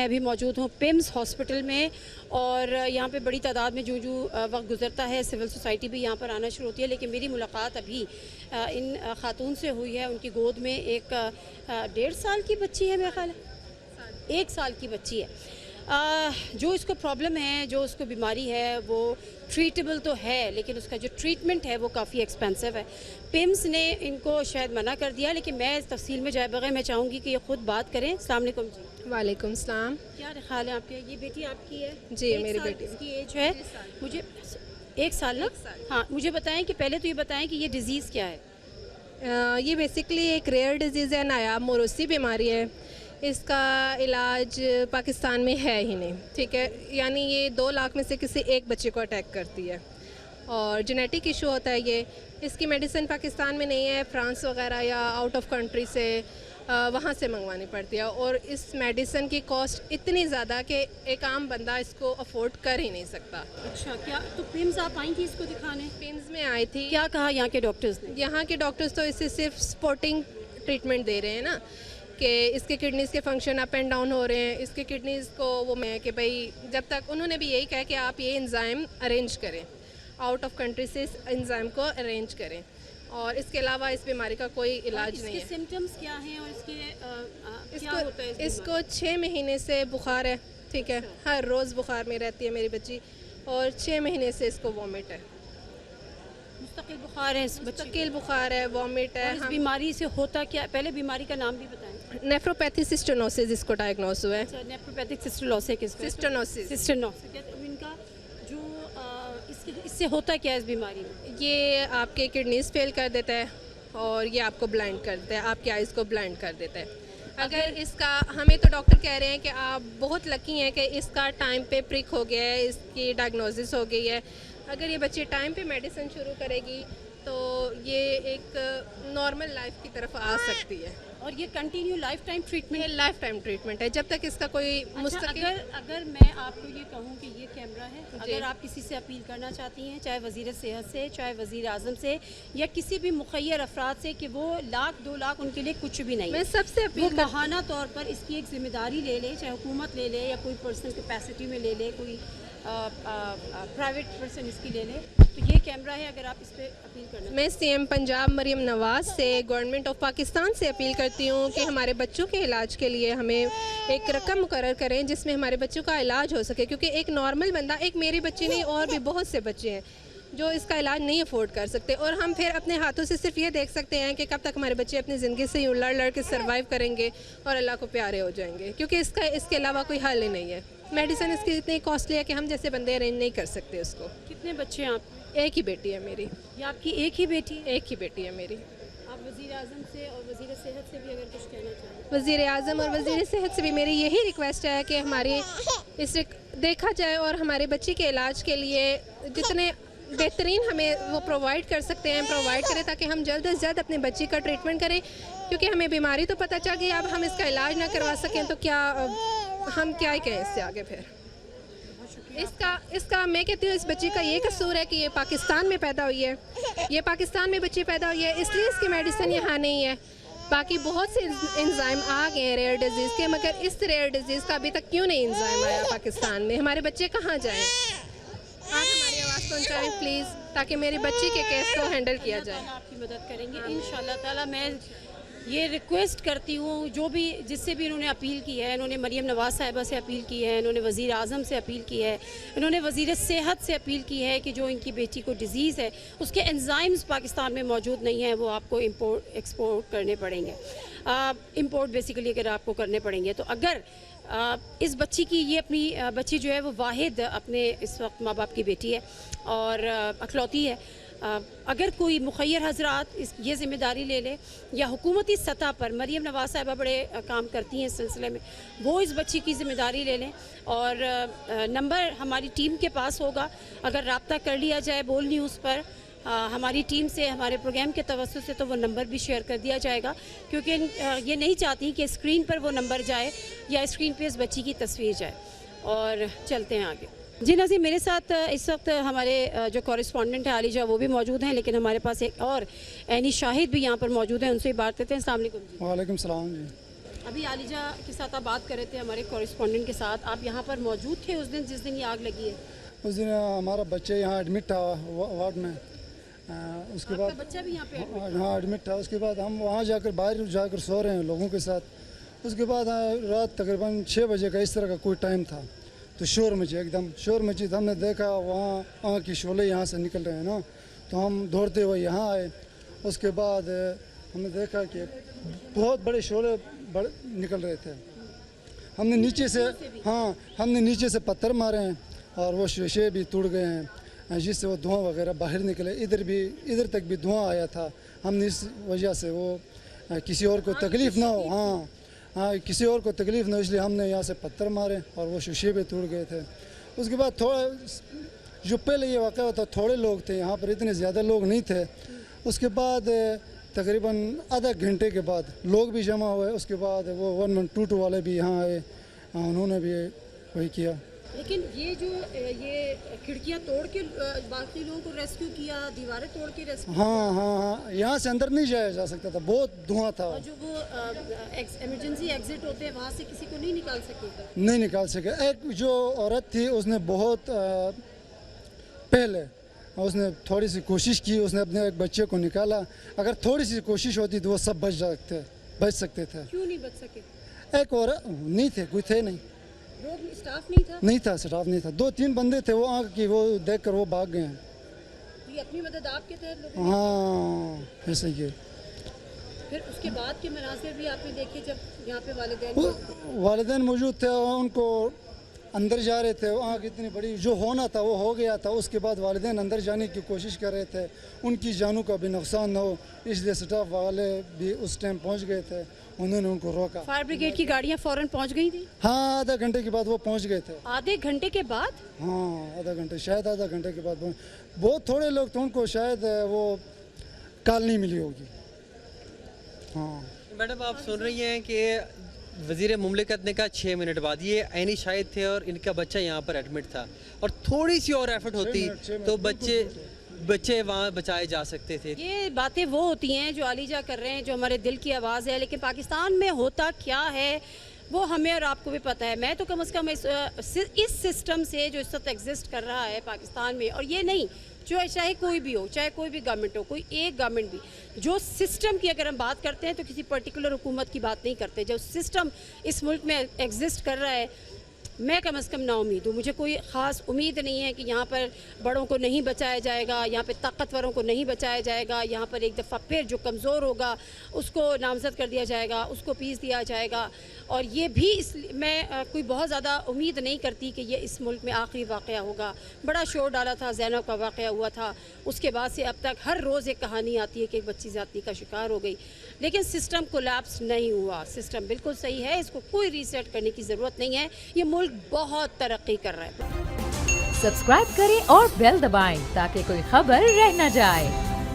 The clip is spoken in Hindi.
अभी मौजूद हूँ पिम्स हॉस्पिटल में और यहाँ पे बड़ी तादाद में जो वक्त गुजरता है सिविल सोसाइटी भी यहाँ पर आना शुरू होती है, लेकिन मेरी मुलाकात अभी इन खातून से हुई है। उनकी गोद में एक 1.5 साल की बच्ची है, मेरा ख्याल है 1 साल की बच्ची है। जो इसको प्रॉब्लम है, जो उसको बीमारी है, वो ट्रीटेबल तो है, लेकिन उसका जो ट्रीटमेंट है वो काफ़ी एक्सपेंसिव है। पिम्स ने इनको शायद मना कर दिया, लेकिन मैं इस तफसील में जाए बगैर मैं चाहूँगी कि ये खुद बात करें। अस्सलाम वालेकुम जी। वालेकुम सलाम। क्या ख्याल है आपके? ये बेटी आपकी है? जी, मेरी बेटी की एज है। मुझे 1 साल ना? हाँ, मुझे बताएं कि पहले तो ये बताएं कि ये डिज़ीज़ क्या है। ये बेसिकली एक रेयर डिजीज़ है, नायाब मोरूसी बीमारी है। इसका इलाज पाकिस्तान में है ही नहीं, ठीक है। यानी ये 2 लाख में से किसी एक बच्चे को अटैक करती है और जेनेटिक इशू होता है ये। इसकी मेडिसिन पाकिस्तान में नहीं है, फ्रांस वगैरह या आउट ऑफ कंट्री से वहाँ से मंगवानी पड़ती है। और इस मेडिसिन की कॉस्ट इतनी ज़्यादा कि एक आम बंदा इसको अफोर्ड कर ही नहीं सकता। अच्छा, क्या तो पिम्स आप आई थी इसको दिखाने? पिम्स में आई थी। क्या कहा यहाँ के डॉक्टर्स ने? यहाँ के डॉक्टर्स तो इसे सिर्फ सपोर्टिंग ट्रीटमेंट दे रहे हैं ना, कि इसके किडनीज़ के फंक्शन अप एंड डाउन हो रहे हैं, इसके किडनीज़ को वो मैं कि भाई जब तक उन्होंने भी यही कहा कि आप ये एंजाइम अरेंज करें, आउट ऑफ कंट्री से इस एंजाइम को अरेंज करें, और इसके अलावा इस बीमारी का कोई इलाज नहीं है। सिम्टम्स क्या हैं और इसके क्या होता है? इसको 6 महीने से बुखार है, ठीक है। हर रोज़ बुखार में रहती है मेरी बच्ची, और 6 महीने से इसको वॉमिट है। मुस्तकिल बुखार है? मुस्तकिल बुखार है, वॉमिट है। इस बीमारी से होता क्या? पहले बीमारी का नाम भी बताएं। नेफ्रोपैथी सिस्टोनोसिस इसको डायग्नोस हुआ है। अच्छा, नेफ्रोपैथिक सिस्टोनोसिस। इनका जो इससे होता क्या है इस बीमारी में? ये आपके किडनीज फेल कर देता है और ये आपको ब्लाइंड कर देता है, आपकी आइज़ को ब्लाइंड कर देता है। अगर इसका, हमें तो डॉक्टर कह रहे हैं कि आप बहुत लकी हैं कि इसका टाइम पे प्रिक हो गया है, इसकी डायग्नोसिस हो गई है। अगर ये बच्ची टाइम पे मेडिसिन शुरू करेगी तो ये एक नॉर्मल लाइफ की तरफ आ सकती है। और ये कंटिन्यू लाइफ टाइम ट्रीटमेंट? ये लाइफ टाइम ट्रीटमेंट है, जब तक इसका कोई मुस्तकिल। अगर मैं आपको ये कहूँ कि ये कैमरा है, अगर आप किसी से अपील करना चाहती हैं, चाहे वज़ीर सेहत से, चाहे वज़ीर आज़म से, या किसी भी मुखय्यर अफराद से, कि वो 1 लाख 2 लाख उनके लिए कुछ भी नहीं, मैं सबसे अपील माहाना तौर पर इसकी एक जिम्मेदारी ले ले, चाहे हुकूमत ले ले या कोई पर्सनल कैपेसिटी में ले ले, कोई प्राइवेट पर्सन इसकी ले ले, तो ये कैमरा है, अगर आप इस पर अपील करना। मैं CM पंजाब मरियम नवाज़ से, गवर्नमेंट ऑफ पाकिस्तान से अपील करती हूँ कि हमारे बच्चों के इलाज के लिए हमें एक रकम मुकर्रर करें जिसमें हमारे बच्चों का इलाज हो सके, क्योंकि एक नॉर्मल बंदा, एक मेरी बच्ची नहीं और भी बहुत से बच्चे हैं जो इसका इलाज नहीं अफोर्ड कर सकते। और हम फिर अपने हाथों से सिर्फ ये देख सकते हैं कि कब तक हमारे बच्चे अपनी ज़िंदगी से यूँ लड़ लड़ के सर्वाइव करेंगे और अल्लाह को प्यारे हो जाएंगे, क्योंकि इसके अलावा कोई हल ही नहीं है। मेडिसिन इसकी इतनी कॉस्टली है कि हम जैसे बंदे अरेंज नहीं कर सकते उसको। कितने बच्चे हैं आप? एक ही बेटी है मेरी। ये आपकी एक ही बेटी है? एक ही बेटी है मेरी। आप वज़ीर आज़म से और वज़ीर सेहत से भी अगर कुछ कहना चाहें? वज़ीर आज़म और वज़ीर सेहत से भी मेरी यही रिक्वेस्ट है कि हमारी इसे देखा जाए और हमारे बच्ची के इलाज के लिए जितने बेहतरीन हमें वो प्रोवाइड कर सकते हैं प्रोवाइड करें, ताकि हम जल्द से जल्द अपने बच्ची का ट्रीटमेंट करें, क्योंकि हमें बीमारी तो पता चल गई, अब हम इसका इलाज ना करवा सकें तो क्या, हम क्या ही कहें इससे आगे। फिर इसका मैं कहती हूँ इस बच्ची का ये कसूर है कि ये पाकिस्तान में पैदा हुई है, ये पाकिस्तान में बच्ची पैदा हुई है, इसलिए इसकी मेडिसिन यहाँ नहीं है। बाकी बहुत से एंजाइम आ गए हैं रेयर डिजीज़ के, मगर इस रेयर डिजीज़ का अभी तक क्यों नहीं एंजाइम आया पाकिस्तान में? हमारे बच्चे कहाँ जाएँ? आप हमारी आवाज़ पहुँचाएँ प्लीज़, ताकि मेरी बच्ची के केस को हैंडल किया जाए। आपकी मदद करेंगे इंशाल्लाह ताला। मैं ये रिक्वेस्ट करती हूँ, जो भी जिससे भी इन्होंने अपील की है, इन्होंने मरियम नवाज़ साहिबा से अपील की है, इन्होंने वज़ीर आज़म से अपील की है, इन्होंने वज़ीर सेहत से अपील की है कि जो इनकी बेटी को डिज़ीज़ है उसके एंजाइम्स पाकिस्तान में मौजूद नहीं हैं, वो आपको एक्सपोर्ट करने पड़ेंगे। इंपोर्ट बेसिकली अगर आपको करने पड़ेंगे, तो अगर इस बच्ची की, ये अपनी बच्ची जो है वो वाहिद अपने इस वक्त माँ बाप की बेटी है और अखलौती है, अगर कोई मुखय्यर हजरात ये ज़िम्मेदारी ले ले, या हुकूमती सतह पर मरियम नवाज़ साहिबा बड़े काम करती हैं इस सिलसिले में, वो इस बच्ची की ज़िम्मेदारी ले लें। और नंबर हमारी टीम के पास होगा, अगर रब्ता कर लिया जाए बोल न्यूज़ पर हमारी टीम से, हमारे प्रोग्राम के तवज्जुह से, तो वो नंबर भी शेयर कर दिया जाएगा, क्योंकि ये नहीं चाहती कि स्क्रीन पर वो नंबर जाए या स्क्रीन पर इस बच्ची की तस्वीर जाए। और चलते हैं आगे। जी नाज़रीन, मेरे साथ इस वक्त हमारे जो कॉरेस्पॉन्डेंट है आलिजा, वो भी मौजूद हैं, लेकिन हमारे पास एक और ऐनी शाहिद भी यहाँ पर मौजूद है, उनसे बात करते हैं। अस्सलाम वालेकुम जी। वालेकुम सलाम जी। अभी आलिजा के साथ आप बात कर रहे थे, हमारे कॉरेस्पॉन्डेंट के साथ, आप यहाँ पर मौजूद थे उस दिन जिस दिन ये आग लगी है? उस दिन हमारा बच्चे यहाँ एडमिट था वार्ड में। उसके आपका बाद बच्चा भी यहाँ पे admit हाँ एडमिट था। उसके बाद हम वहाँ जाकर बाहर जाकर सो रहे हैं लोगों के साथ। उसके बाद रात तकरीबन 6 बजे का इस तरह का कोई टाइम था, तो शोर मची, एकदम शोर मची। तो हमने देखा वहाँ आग की शोले यहाँ से निकल रहे हैं ना, तो हम दौड़ते हुए यहाँ आए। उसके बाद हमने देखा कि बहुत बड़े शोले निकल रहे थे। हमने नीचे से पत्थर मारे हैं और वो शीशे भी टूट गए हैं, जिससे वो धुआं वगैरह बाहर निकले। इधर तक भी धुआं आया था। हमने इस वजह से वो किसी और को तकलीफ़ ना हो, हाँ किसी और को तकलीफ़ ना हो, इसलिए हमने यहाँ से पत्थर मारे और वो शीशे भी टूट गए थे। उसके बाद थोड़ा जो पहले ये वाक़या होता थोड़े लोग थे यहाँ पर, इतने ज़्यादा लोग नहीं थे। उसके बाद तकरीबन आधा घंटे के बाद लोग भी जमा हुए। उसके बाद वो 112 वाले भी यहाँ आए, उन्होंने भी वही किया। लेकिन ये खिड़कियाँ तोड़ के बाकी लोगों को रेस्क्यू किया, दीवारें तोड़ के रेस्क्यू? हाँ, यहाँ से अंदर नहीं जाया जा सकता था, बहुत धुआं था। और जो वो इमरजेंसी एग्जिट होते हैं वहाँ से किसी को नहीं निकाल सके? नहीं निकाल सके। एक जो औरत थी उसने बहुत पहले उसने थोड़ी सी कोशिश की, उसने अपने एक बच्चे को निकाला। अगर थोड़ी सी कोशिश होती तो वो सब बच सकते थे। क्यों नहीं बच सके? एक औरत नहीं थे, कोई थे नहीं, स्टाफ नहीं था? नहीं था, स्टाफ नहीं था। 2-3 बंदे थे, वो आग की वो देखकर वो भाग गए हैं। तो ये अपनी मदद आपके तहत लोग? हाँ ऐसे ही। फिर उसके बाद के मनाज़िर भी आपने देखे जब यहाँ पे वालिदैन मौजूद थे, उनको अंदर जा रहे थे। आग इतनी बड़ी जो होना था वो हो गया था। उसके बाद वालिदैन अंदर जाने की कोशिश कर रहे थे, उनकी जानों का भी नुकसान न हो, इसलिए स्टाफ वाले भी उस टाइम पहुँच गए थे, उन्होंने उनको रोका। फायर ब्रिगेड की गाड़ियाँ फ़ौरन पहुँच गई थी? हाँ, आधा घंटे के बाद वो पहुँच गए थे। आधे घंटे के बाद? हाँ आधा घंटे, शायद आधा घंटे के बाद। बहुत थोड़े लोग थे, उनको शायद वो कॉल नहीं मिली होगी। हाँ मैडम, आप सुन रही हैं कि वज़ीर मुमलिकत ने कहा 6 मिनट बाद ये ऐनी शाहिद थे और इनका बच्चा यहाँ पर एडमिट था, और थोड़ी सी और एफर्ट होती तो बच्चे वहाँ बचाए जा सकते थे। ये बातें वो होती हैं जो आलिजा कर रहे हैं, जो हमारे दिल की आवाज़ है। लेकिन पाकिस्तान में होता क्या है वो हमें और आपको भी पता है। मैं तो कम से कम इस सिस्टम से जो इस वक्त एग्जिस्ट कर रहा है पाकिस्तान में, और ये नहीं जो चाहे कोई भी हो, चाहे कोई भी गवर्नमेंट हो, कोई एक गवर्नमेंट भी, जो सिस्टम की अगर हम बात करते हैं तो किसी पर्टिकुलर हुकूमत की बात नहीं करते। जो सिस्टम इस मुल्क में एग्जिस्ट कर रहा है, मैं कम से कम ना उम्मीद हूँ, मुझे कोई ख़ास उम्मीद नहीं है कि यहाँ पर बड़ों को नहीं बचाया जाएगा, यहाँ पे ताकतवरों को नहीं बचाया जाएगा, यहाँ पर एक दफ़ा फिर जो कमज़ोर होगा उसको नामज़द कर दिया जाएगा, उसको पीस दिया जाएगा। और ये भी मैं कोई बहुत ज़्यादा उम्मीद नहीं करती कि ये इस मुल्क में आखिरी वाक़या होगा। बड़ा शोर डाला था, ज़ैनब का वाक़या हुआ था, उसके बाद से अब तक हर रोज़ एक कहानी आती है कि एक बच्ची ज़्यादती का शिकार हो गई। लेकिन सिस्टम कोलैप्स नहीं हुआ, सिस्टम बिल्कुल सही है, इसको कोई रीसेट करने की ज़रूरत नहीं है। ये मुल्क बहुत तरक्की कर रहा है। सब्सक्राइब करें और बेल दबाएं ताकि कोई खबर रह न जाए।